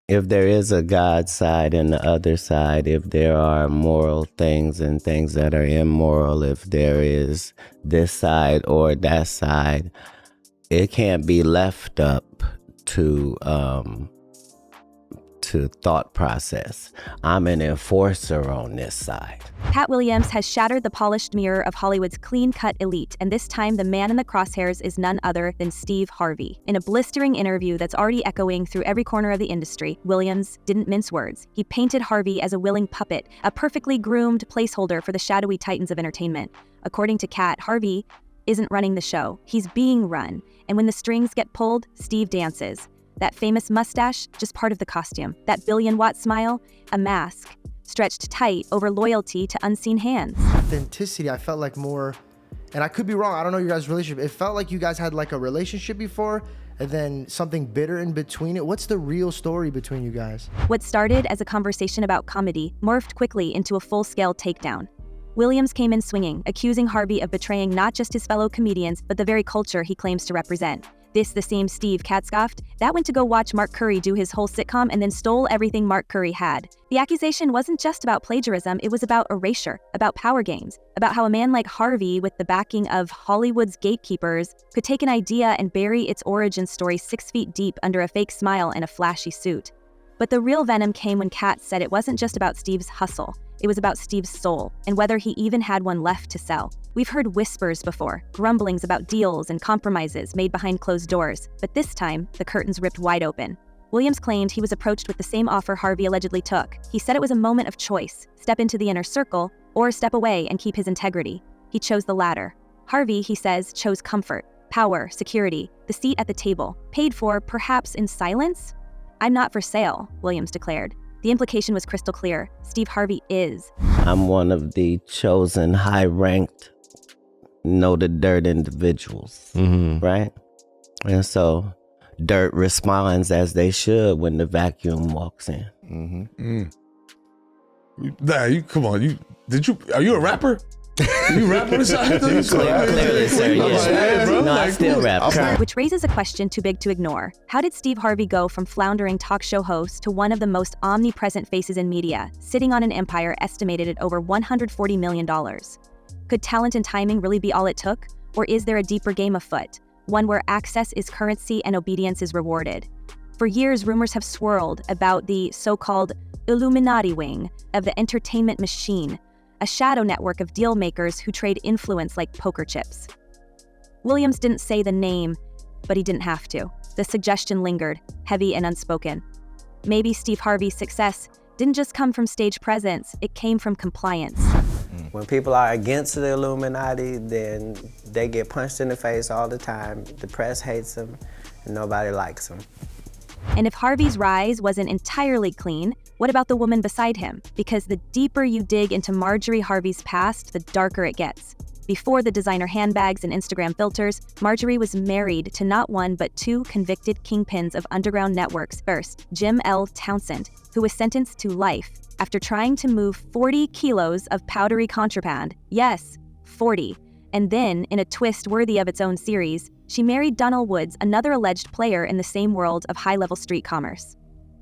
if there is a God side and the other side, if there are moral things and things that are immoral, if there is this side or that side, it can't be left up to thought process. I'm an enforcer on this side. Katt Williams has shattered the polished mirror of Hollywood's clean-cut elite, and this time the man in the crosshairs is none other than Steve Harvey. In a blistering interview that's already echoing through every corner of the industry, Williams didn't mince words. He painted Harvey as a willing puppet, a perfectly groomed placeholder for the shadowy titans of entertainment. According to Katt, Harvey isn't running the show. He's being run. And when the strings get pulled, Steve dances. That famous mustache, just part of the costume. That billion-watt smile, a mask, stretched tight over loyalty to unseen hands. Authenticity, I felt like more, and I could be wrong, I don't know your guys' relationship. It felt like you guys had like a relationship before, and then something bitter in between it. What's the real story between you guys? What started as a conversation about comedy morphed quickly into a full-scale takedown. Williams came in swinging, accusing Harvey of betraying not just his fellow comedians, but the very culture he claims to represent. This the same Steve, Katt scoffed, that went to go watch Mark Curry do his whole sitcom and then stole everything Mark Curry had. The accusation wasn't just about plagiarism, it was about erasure, about power games, about how a man like Harvey, with the backing of Hollywood's gatekeepers, could take an idea and bury its origin story 6 feet deep under a fake smile and a flashy suit. But the real venom came when Katt said it wasn't just about Steve's hustle. It was about Steve's soul, and whether he even had one left to sell. We've heard whispers before, grumblings about deals and compromises made behind closed doors, but this time, the curtains ripped wide open. Williams claimed he was approached with the same offer Harvey allegedly took. He said it was a moment of choice, step into the inner circle, or step away and keep his integrity. He chose the latter. Harvey, he says, chose comfort, power, security, the seat at the table, paid for, perhaps in silence? "I'm not for sale," Williams declared. The implication was crystal clear. Steve Harvey is. I'm one of the chosen high-ranked, know-the-dirt individuals, right? And so dirt responds as they should when the vacuum walks in. Nah, come on. Are you a rapper? You rap on the side? Clearly, sir, yeah. No, I still rap. Which raises a question too big to ignore. How did Steve Harvey go from floundering talk show host to one of the most omnipresent faces in media, sitting on an empire estimated at over $140 million? Could talent and timing really be all it took? Or is there a deeper game afoot, one where access is currency and obedience is rewarded? For years, rumors have swirled about the so-called Illuminati wing of the entertainment machine, a shadow network of deal makers who trade influence like poker chips. Williams didn't say the name, but he didn't have to. The suggestion lingered, heavy and unspoken. Maybe Steve Harvey's success didn't just come from stage presence, it came from compliance. When people are against the Illuminati, then they get punched in the face all the time. The press hates them, and nobody likes them. And if Harvey's rise wasn't entirely clean, what about the woman beside him? Because the deeper you dig into Marjorie Harvey's past, the darker it gets. Before the designer handbags and Instagram filters, Marjorie was married to not one but two convicted kingpins of underground networks. First, Jim L. Townsend, who was sentenced to life after trying to move 40 kilos of powdery contraband. Yes, 40. And then, in a twist worthy of its own series, she married Donald Woods, another alleged player in the same world of high-level street commerce.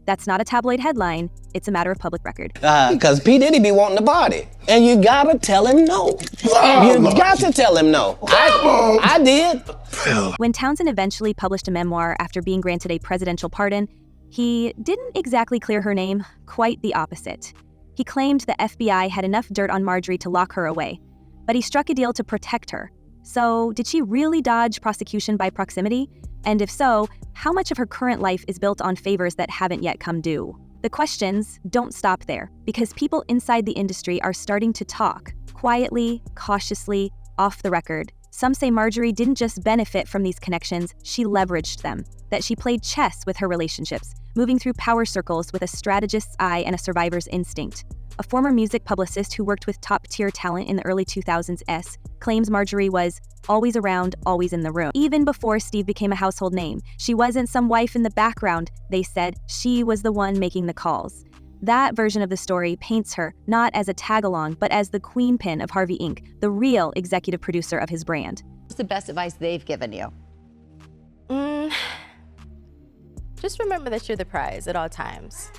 That's not a tabloid headline, it's a matter of public record. Because P. Diddy be wanting the body, and you gotta tell him no. You got to tell him no. I did. When Townsend eventually published a memoir after being granted a presidential pardon, he didn't exactly clear her name, quite the opposite. He claimed the FBI had enough dirt on Marjorie to lock her away, but he struck a deal to protect her. So, did she really dodge prosecution by proximity? And if so, how much of her current life is built on favors that haven't yet come due? The questions don't stop there, because people inside the industry are starting to talk, quietly, cautiously, off the record. Some say Marjorie didn't just benefit from these connections, she leveraged them, that she played chess with her relationships, moving through power circles with a strategist's eye and a survivor's instinct. A former music publicist who worked with top-tier talent in the early 2000s claims Marjorie was always around, always in the room. Even before Steve became a household name, she wasn't some wife in the background, they said. She was the one making the calls. That version of the story paints her not as a tag-along, but as the queenpin of Harvey Inc., the real executive producer of his brand. What's the best advice they've given you? Just remember that you're the prize at all times.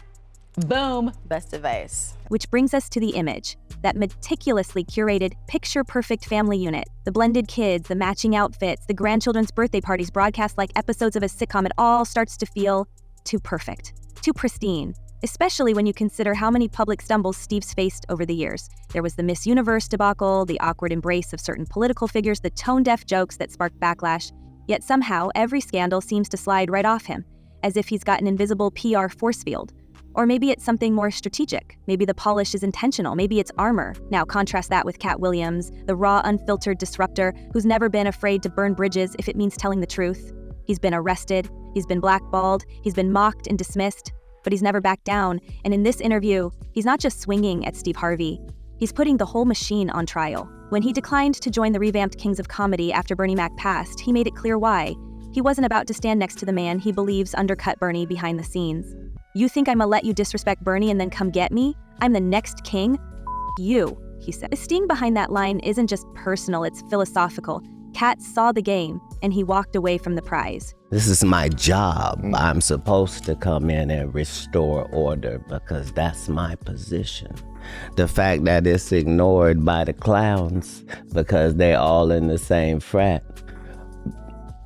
Boom, best advice. Which brings us to the image, that meticulously curated, picture-perfect family unit. The blended kids, the matching outfits, the grandchildren's birthday parties broadcast like episodes of a sitcom. It all starts to feel too perfect, too pristine, especially when you consider how many public stumbles Steve's faced over the years. There was the Miss Universe debacle, the awkward embrace of certain political figures, the tone-deaf jokes that sparked backlash. Yet somehow, every scandal seems to slide right off him, as if he's got an invisible PR force field. Or maybe it's something more strategic. Maybe the polish is intentional. Maybe it's armor. Now contrast that with Katt Williams, the raw, unfiltered disruptor who's never been afraid to burn bridges if it means telling the truth. He's been arrested, he's been blackballed, he's been mocked and dismissed, but he's never backed down. And in this interview, he's not just swinging at Steve Harvey. He's putting the whole machine on trial. When he declined to join the revamped Kings of Comedy after Bernie Mac passed, he made it clear why. He wasn't about to stand next to the man he believes undercut Bernie behind the scenes. You think I'ma let you disrespect Bernie and then come get me? I'm the next king? You, he said. The sting behind that line isn't just personal, it's philosophical. Katt saw the game, and he walked away from the prize. This is my job. I'm supposed to come in and restore order because that's my position. The fact that it's ignored by the clowns because they're all in the same frat,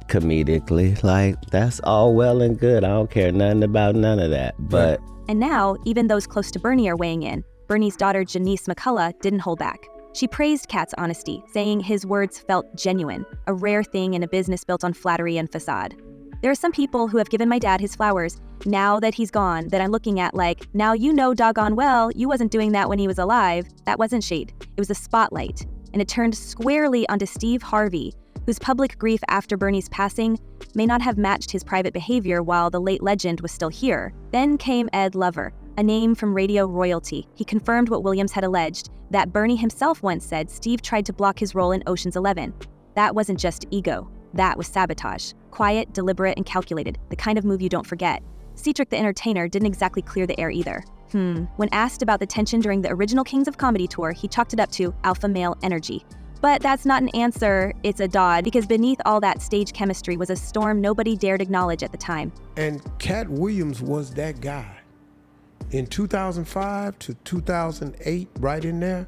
comedically, like, that's all well and good. I don't care nothing about none of that. But And now, even those close to Bernie are weighing in. Bernie's daughter, Janice McCullough, didn't hold back. She praised Katt's honesty, saying his words felt genuine, a rare thing in a business built on flattery and facade. There are some people who have given my dad his flowers, now that he's gone, that I'm looking at like, now you know doggone well you wasn't doing that when he was alive. That wasn't shade. It was a spotlight, and it turned squarely onto Steve Harvey, whose public grief after Bernie's passing may not have matched his private behavior while the late legend was still here. Then came Ed Lover, a name from radio royalty. He confirmed what Williams had alleged, that Bernie himself once said Steve tried to block his role in Ocean's 11. That wasn't just ego, that was sabotage. Quiet, deliberate, and calculated, the kind of move you don't forget. Cedric the Entertainer didn't exactly clear the air either. When asked about the tension during the original Kings of Comedy tour, he chalked it up to alpha male energy. But that's not an answer, it's a dod, because beneath all that stage chemistry was a storm nobody dared acknowledge at the time. And Katt Williams was that guy. In 2005 to 2008, right in there,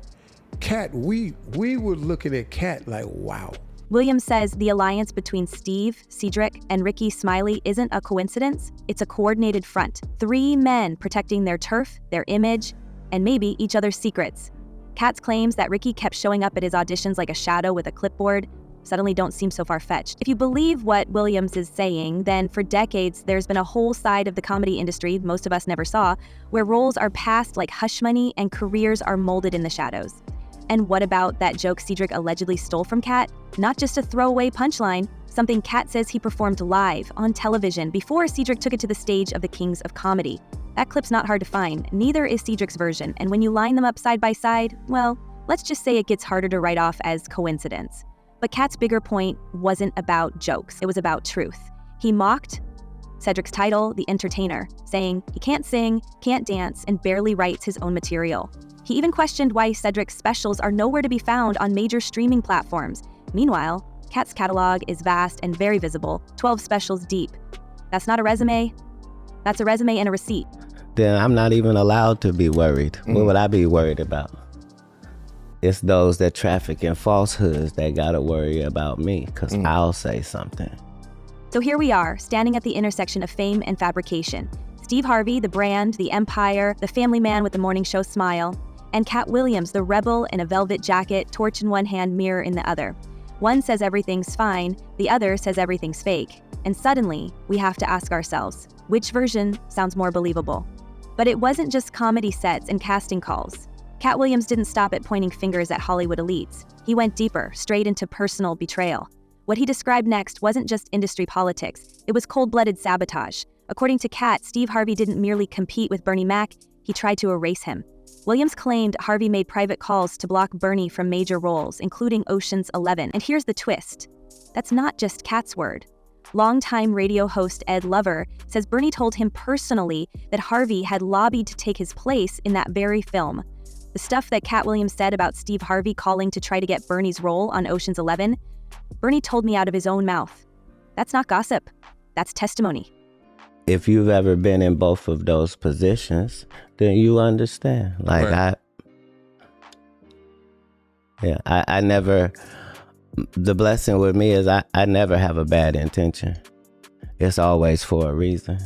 Katt, we were looking at Katt like, wow. Williams says the alliance between Steve, Cedric, and Ricky Smiley isn't a coincidence, it's a coordinated front. 3 men protecting their turf, their image, and maybe each other's secrets. Katt's claims that Ricky kept showing up at his auditions like a shadow with a clipboard suddenly don't seem so far-fetched. If you believe what Williams is saying, then for decades there's been a whole side of the comedy industry most of us never saw, where roles are passed like hush money and careers are molded in the shadows. And what about that joke Cedric allegedly stole from Katt? Not just a throwaway punchline, something Katt says he performed live on television before Cedric took it to the stage of the Kings of Comedy. That clip's not hard to find, neither is Cedric's version, and when you line them up side by side, well, let's just say it gets harder to write off as coincidence. But Katt's bigger point wasn't about jokes, it was about truth. He mocked Cedric's title, The Entertainer, saying he can't sing, can't dance, and barely writes his own material. He even questioned why Cedric's specials are nowhere to be found on major streaming platforms. Meanwhile, Katt's catalog is vast and very visible, 12 specials deep. That's not a resume, that's a resume and a receipt. then I'm not even allowed to be worried. What would I be worried about? It's those that traffic in falsehoods that gotta worry about me, because I'll say something. So here we are, standing at the intersection of fame and fabrication. Steve Harvey, the brand, the empire, the family man with the morning show smile, and Katt Williams, the rebel in a velvet jacket, torch in one hand, mirror in the other. One says everything's fine, the other says everything's fake. And suddenly, we have to ask ourselves, which version sounds more believable? But it wasn't just comedy sets and casting calls. Katt Williams didn't stop at pointing fingers at Hollywood elites. He went deeper, straight into personal betrayal. What he described next wasn't just industry politics, it was cold-blooded sabotage. According to Katt, Steve Harvey didn't merely compete with Bernie Mac, he tried to erase him. Williams claimed Harvey made private calls to block Bernie from major roles, including Ocean's 11. And here's the twist. That's not just Katt's word. Longtime radio host Ed Lover says Bernie told him personally that Harvey had lobbied to take his place in that very film. The stuff that Katt Williams said about Steve Harvey calling to try to get Bernie's role on Ocean's 11, Bernie told me out of his own mouth. That's not gossip, that's testimony. if you've ever been in both of those positions, then you understand. Like Right. I never, the blessing with me is I never have a bad intention. It's always for a reason.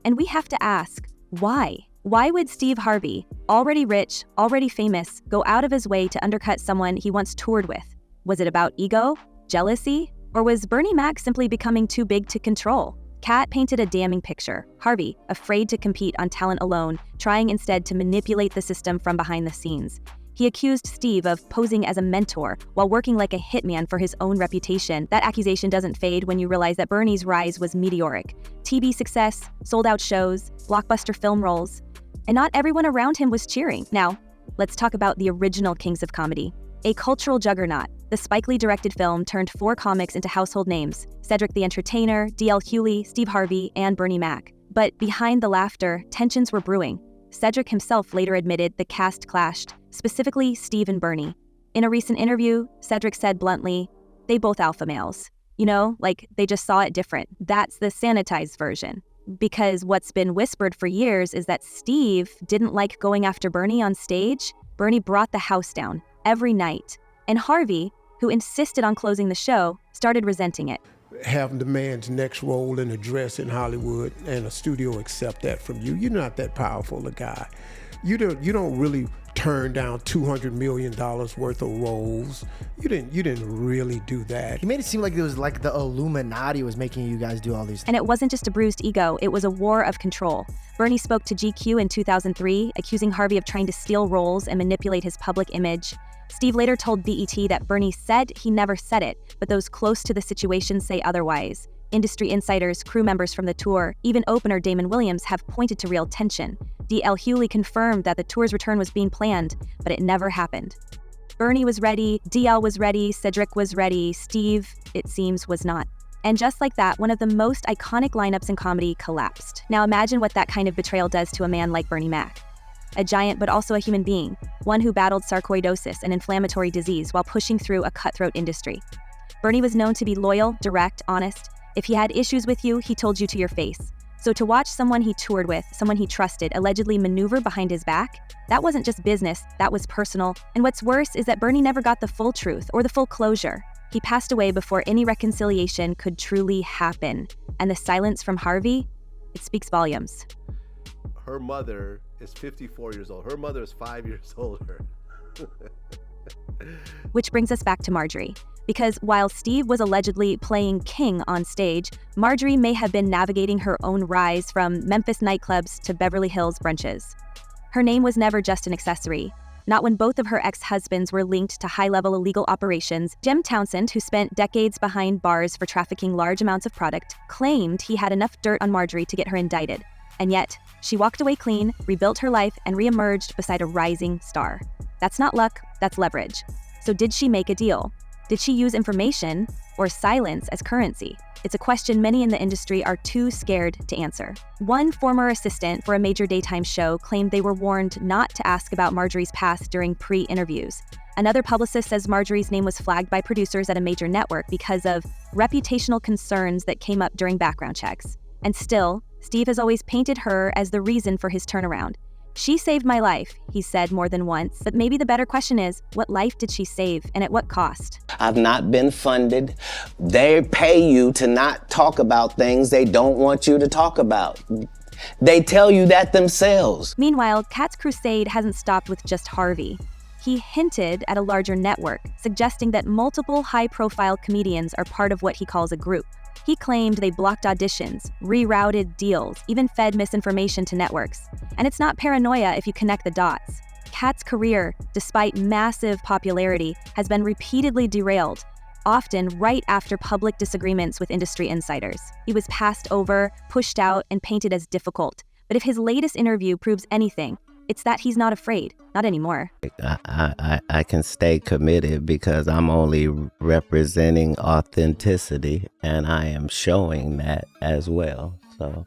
And we have to ask, why? Why would Steve Harvey, already rich, already famous, go out of his way to undercut someone he once toured with? Was it about ego, jealousy, or was Bernie Mac simply becoming too big to control? Katt painted a damning picture. Harvey, afraid to compete on talent alone, trying instead to manipulate the system from behind the scenes. He accused Steve of posing as a mentor while working like a hitman for his own reputation. That accusation doesn't fade when you realize that Bernie's rise was meteoric. TV success, sold-out shows, blockbuster film roles, and not everyone around him was cheering. Now, let's talk about the original kings of comedy. A cultural juggernaut, the Spike Lee-directed film turned 4 comics into household names: Cedric the Entertainer, D.L. Hewley, Steve Harvey, and Bernie Mac. But behind the laughter, tensions were brewing. Cedric himself later admitted the cast clashed, specifically Steve and Bernie. In a recent interview, Cedric said bluntly, "They both alpha males. You know, like they just saw it different." That's the sanitized version. Because what's been whispered for years is that Steve didn't like going after Bernie on stage. Bernie brought the house down every night. And Harvey, who insisted on closing the show, started resenting it. Having the man's next role in a dress in Hollywood and a studio accept that from you, you're not that powerful a guy. You don't really turn down $200 million worth of roles. You didn't really do that. He made it seem like it was like the Illuminati was making you guys do all these things. And it wasn't just a bruised ego, it was a war of control. Bernie spoke to GQ in 2003, accusing Harvey of trying to steal roles and manipulate his public image. Steve later told BET that Bernie said he never said it, but those close to the situation say otherwise. Industry insiders, crew members from the tour, even opener Damon Williams have pointed to real tension. D.L. Hewley confirmed that the tour's return was being planned, but it never happened. Bernie was ready, D.L. was ready, Cedric was ready, Steve, it seems, was not. And just like that, one of the most iconic lineups in comedy collapsed. Now imagine what that kind of betrayal does to a man like Bernie Mac. A giant but also a human being, one who battled sarcoidosis, an inflammatory disease, while pushing through a cutthroat industry. Bernie was known to be loyal, direct, honest. If he had issues with you, he told you to your face. So to watch someone he toured with, someone he trusted, allegedly maneuver behind his back, that wasn't just business, that was personal. And what's worse is that Bernie never got the full truth or the full closure. He passed away before any reconciliation could truly happen. And the silence from Harvey, it speaks volumes. Her mother is 54 years old. Her mother is 5 years older. Which brings us back to Marjorie. Because while Steve was allegedly playing king on stage, Marjorie may have been navigating her own rise from Memphis nightclubs to Beverly Hills brunches. Her name was never just an accessory. Not when both of her ex-husbands were linked to high-level illegal operations. Jim Townsend, who spent decades behind bars for trafficking large amounts of product, claimed he had enough dirt on Marjorie to get her indicted. And yet, she walked away clean, rebuilt her life, and reemerged beside a rising star. That's not luck, that's leverage. So did she make a deal? Did she use information or silence as currency? It's a question many in the industry are too scared to answer. One former assistant for a major daytime show claimed they were warned not to ask about Marjorie's past during pre-interviews. Another publicist says Marjorie's name was flagged by producers at a major network because of reputational concerns that came up during background checks. And still, Steve has always painted her as the reason for his turnaround. "She saved my life," he said more than once. But maybe the better question is, what life did she save and at what cost? I've not been funded. They pay you to not talk about things they don't want you to talk about. They tell you that themselves. Meanwhile, Katt's crusade hasn't stopped with just Harvey. He hinted at a larger network, suggesting that multiple high-profile comedians are part of what he calls a group. He claimed they blocked auditions, rerouted deals, even fed misinformation to networks. And it's not paranoia if you connect the dots. Katt's career, despite massive popularity, has been repeatedly derailed, often right after public disagreements with industry insiders. He was passed over, pushed out, and painted as difficult. But if his latest interview proves anything, it's that he's not afraid, not anymore. I can stay committed because I'm only representing authenticity, and I am showing that as well. So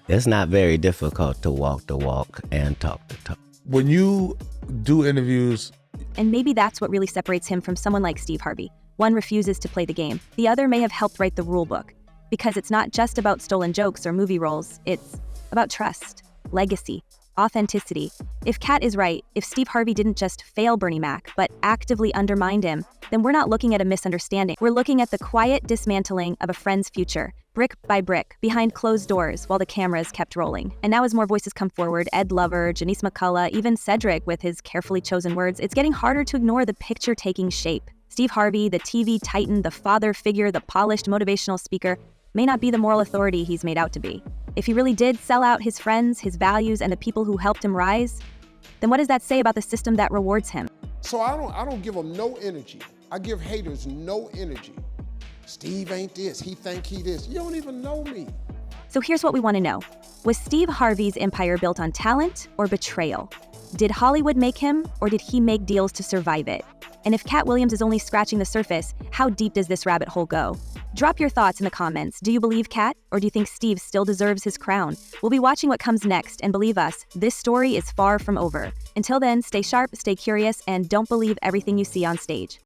it's not very difficult to walk the walk and talk the talk. When you do interviews, And maybe that's what really separates him from someone like Steve Harvey. One refuses to play the game. The other may have helped write the rule book. Because it's not just about stolen jokes or movie roles, it's about trust, legacy, authenticity. If Katt is right, if Steve Harvey didn't just fail Bernie Mac, but actively undermined him, then we're not looking at a misunderstanding. We're looking at the quiet dismantling of a friend's future, brick by brick, behind closed doors while the cameras kept rolling. And now as more voices come forward, Ed Lover, Janice McCullough, even Cedric with his carefully chosen words, it's getting harder to ignore the picture taking shape. Steve Harvey, the TV titan, the father figure, the polished motivational speaker, may not be the moral authority he's made out to be. If he really did sell out his friends, his values, and the people who helped him rise, then what does that say about the system that rewards him? So I don't give them no energy. I give haters no energy. Steve ain't this, he think he this. You don't even know me. So here's what we want to know. Was Steve Harvey's empire built on talent or betrayal? Did Hollywood make him, or did he make deals to survive it? And if Katt Williams is only scratching the surface, how deep does this rabbit hole go? Drop your thoughts in the comments. Do you believe Katt, or do you think Steve still deserves his crown? We'll be watching what comes next, and believe us, this story is far from over. Until then, stay sharp, stay curious, and don't believe everything you see on stage.